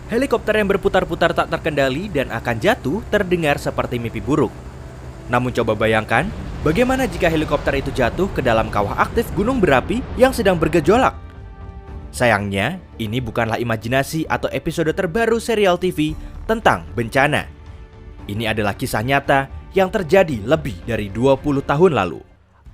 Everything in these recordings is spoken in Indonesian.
Helikopter yang berputar-putar tak terkendali dan akan jatuh terdengar seperti mimpi buruk. Namun coba bayangkan, bagaimana jika helikopter itu jatuh ke dalam kawah aktif gunung berapi yang sedang bergejolak? Sayangnya, ini bukanlah imajinasi atau episode terbaru serial TV tentang bencana. Ini adalah kisah nyata yang terjadi lebih dari 20 tahun lalu.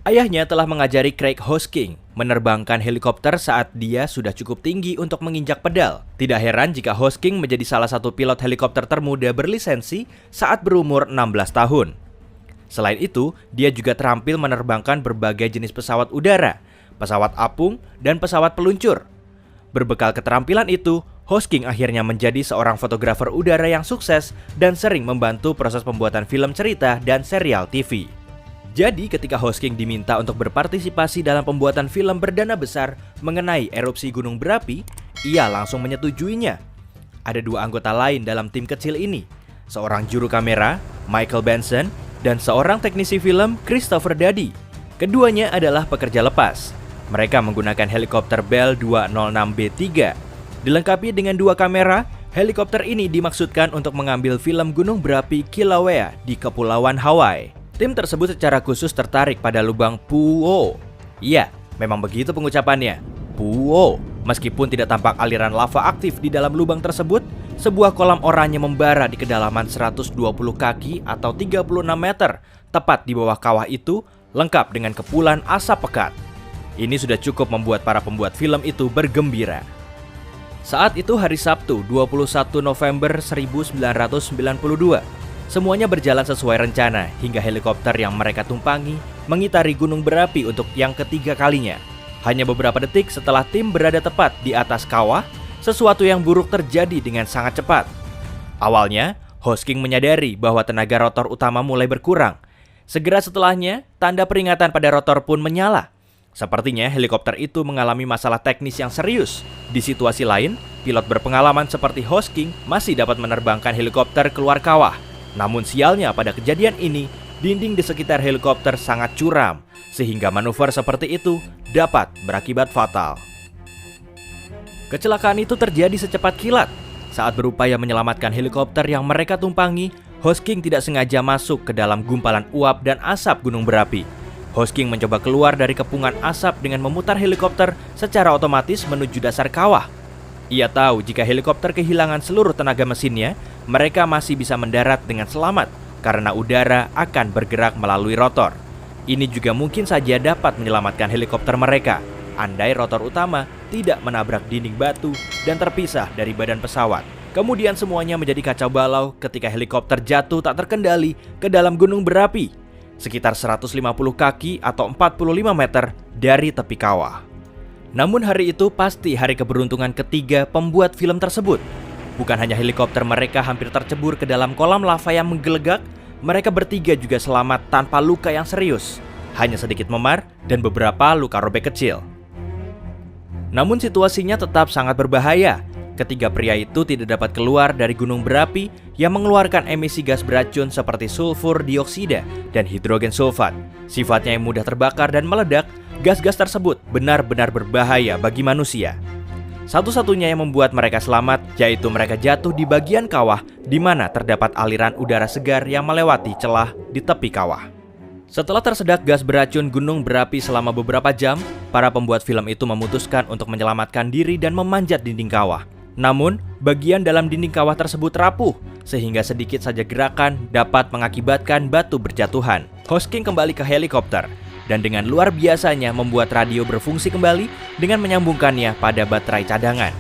Ayahnya telah mengajari Craig Hosking menerbangkan helikopter saat dia sudah cukup tinggi untuk menginjak pedal. Tidak heran jika Hosking menjadi salah satu pilot helikopter termuda berlisensi saat berumur 16 tahun. Selain itu, dia juga terampil menerbangkan berbagai jenis pesawat udara, pesawat apung, dan pesawat peluncur. Berbekal keterampilan itu, Hosking akhirnya menjadi seorang fotografer udara yang sukses dan sering membantu proses pembuatan film cerita dan serial TV. Jadi ketika Hosking diminta untuk berpartisipasi dalam pembuatan film berdana besar mengenai erupsi gunung berapi, ia langsung menyetujuinya. Ada dua anggota lain dalam tim kecil ini, seorang juru kamera, Michael Benson, dan seorang teknisi film, Christopher Dadi. Keduanya adalah pekerja lepas. Mereka menggunakan helikopter Bell 206B3. Dilengkapi dengan dua kamera, helikopter ini dimaksudkan untuk mengambil film gunung berapi Kilauea di Kepulauan Hawaii. Tim tersebut secara khusus tertarik pada lubang Pu'o. Iya, memang begitu pengucapannya, Pu'o. Meskipun tidak tampak aliran lava aktif di dalam lubang tersebut, sebuah kolam oranye membara di kedalaman 120 kaki atau 36 meter, tepat di bawah kawah itu, lengkap dengan kepulan asap pekat. Ini sudah cukup membuat para pembuat film itu bergembira. Saat itu hari Sabtu, 21 November 1992. Semuanya berjalan sesuai rencana hingga helikopter yang mereka tumpangi mengitari gunung berapi untuk yang ketiga kalinya. Hanya beberapa detik setelah tim berada tepat di atas kawah, sesuatu yang buruk terjadi dengan sangat cepat. Awalnya, Hosking menyadari bahwa tenaga rotor utama mulai berkurang. Segera setelahnya, tanda peringatan pada rotor pun menyala. Sepertinya helikopter itu mengalami masalah teknis yang serius. Di situasi lain, pilot berpengalaman seperti Hosking masih dapat menerbangkan helikopter keluar kawah. Namun sialnya pada kejadian ini, dinding di sekitar helikopter sangat curam, sehingga manuver seperti itu dapat berakibat fatal. Kecelakaan itu terjadi secepat kilat. Saat berupaya menyelamatkan helikopter yang mereka tumpangi, Hosking tidak sengaja masuk ke dalam gumpalan uap dan asap gunung berapi. Hosking mencoba keluar dari kepungan asap dengan memutar helikopter secara otomatis menuju dasar kawah. Ia tahu jika helikopter kehilangan seluruh tenaga mesinnya, mereka masih bisa mendarat dengan selamat karena udara akan bergerak melalui rotor. Ini juga mungkin saja dapat menyelamatkan helikopter mereka, andai rotor utama tidak menabrak dinding batu dan terpisah dari badan pesawat. Kemudian semuanya menjadi kacau balau ketika helikopter jatuh tak terkendali ke dalam gunung berapi, sekitar 150 kaki atau 45 meter dari tepi kawah. Namun hari itu pasti hari keberuntungan ketiga pembuat film tersebut. Bukan hanya helikopter mereka hampir tercebur ke dalam kolam lava yang menggelegak, mereka bertiga juga selamat tanpa luka yang serius. Hanya sedikit memar dan beberapa luka robek kecil. Namun situasinya tetap sangat berbahaya. Ketiga pria itu tidak dapat keluar dari gunung berapi yang mengeluarkan emisi gas beracun seperti sulfur dioksida dan hidrogen sulfat. Sifatnya yang mudah terbakar dan meledak, gas-gas tersebut benar-benar berbahaya bagi manusia. Satu-satunya yang membuat mereka selamat yaitu mereka jatuh di bagian kawah di mana terdapat aliran udara segar yang melewati celah di tepi kawah. Setelah tersedak gas beracun gunung berapi selama beberapa jam, para pembuat film itu memutuskan untuk menyelamatkan diri dan memanjat dinding kawah. Namun, bagian dalam dinding kawah tersebut rapuh, sehingga sedikit saja gerakan dapat mengakibatkan batu berjatuhan. Hosking kembali ke helikopter, dan dengan luar biasanya membuat radio berfungsi kembali dengan menyambungkannya pada baterai cadangan.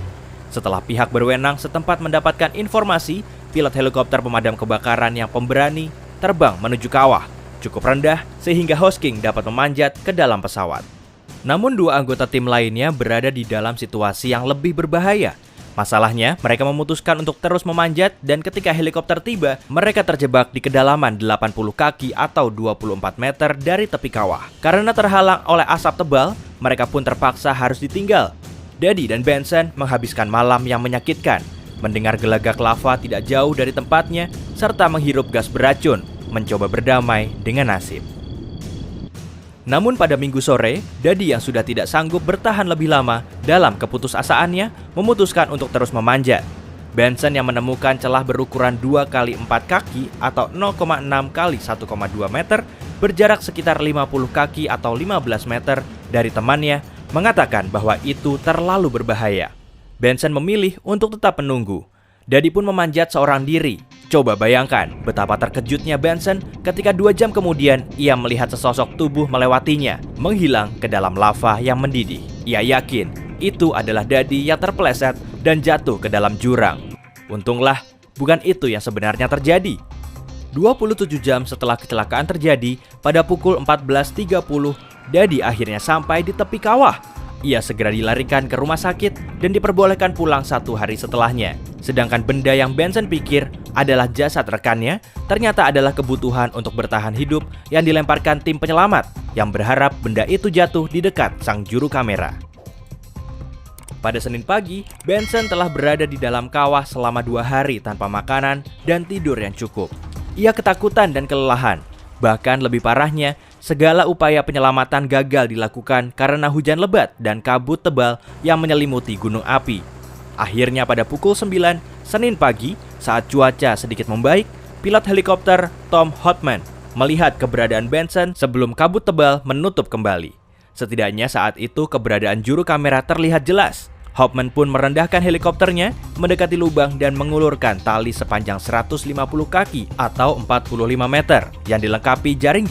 Setelah pihak berwenang setempat mendapatkan informasi, pilot helikopter pemadam kebakaran yang pemberani terbang menuju kawah, cukup rendah sehingga Hosking dapat memanjat ke dalam pesawat. Namun dua anggota tim lainnya berada di dalam situasi yang lebih berbahaya. Masalahnya, mereka memutuskan untuk terus memanjat dan ketika helikopter tiba, mereka terjebak di kedalaman 80 kaki atau 24 meter dari tepi kawah. Karena terhalang oleh asap tebal, mereka pun terpaksa harus ditinggal. Dadi dan Benson menghabiskan malam yang menyakitkan, mendengar gelagak lava tidak jauh dari tempatnya, serta menghirup gas beracun, mencoba berdamai dengan nasib. Namun pada Minggu sore, Dadi yang sudah tidak sanggup bertahan lebih lama dalam keputusasaannya memutuskan untuk terus memanjat. Benson yang menemukan celah berukuran 2 kali 4 kaki atau 0,6 kali 1,2 meter berjarak sekitar 50 kaki atau 15 meter dari temannya mengatakan bahwa itu terlalu berbahaya. Benson memilih untuk tetap menunggu. Daddy pun memanjat seorang diri. Coba bayangkan betapa terkejutnya Benson ketika 2 jam kemudian ia melihat sesosok tubuh melewatinya, menghilang ke dalam lava yang mendidih. Ia yakin itu adalah Daddy yang terpeleset dan jatuh ke dalam jurang. Untunglah bukan itu yang sebenarnya terjadi. 27 jam setelah kecelakaan terjadi, pada pukul 14.30, Daddy akhirnya sampai di tepi kawah. Ia segera dilarikan ke rumah sakit dan diperbolehkan pulang 1 hari setelahnya. Sedangkan benda yang Benson pikir adalah jasad rekannya, ternyata adalah kebutuhan untuk bertahan hidup yang dilemparkan tim penyelamat yang berharap benda itu jatuh di dekat sang juru kamera. Pada Senin pagi, Benson telah berada di dalam kawah selama 2 hari tanpa makanan dan tidur yang cukup. Ia ketakutan dan kelelahan. Bahkan lebih parahnya, segala upaya penyelamatan gagal dilakukan karena hujan lebat dan kabut tebal yang menyelimuti gunung api. Akhirnya pada pukul 9, Senin pagi, saat cuaca sedikit membaik, pilot helikopter Tom Hotman melihat keberadaan Benson sebelum kabut tebal menutup kembali. Setidaknya saat itu keberadaan juru kamera terlihat jelas. Hopman pun merendahkan helikopternya, mendekati lubang dan mengulurkan tali sepanjang 150 kaki atau 45 meter yang dilengkapi jaring-jaring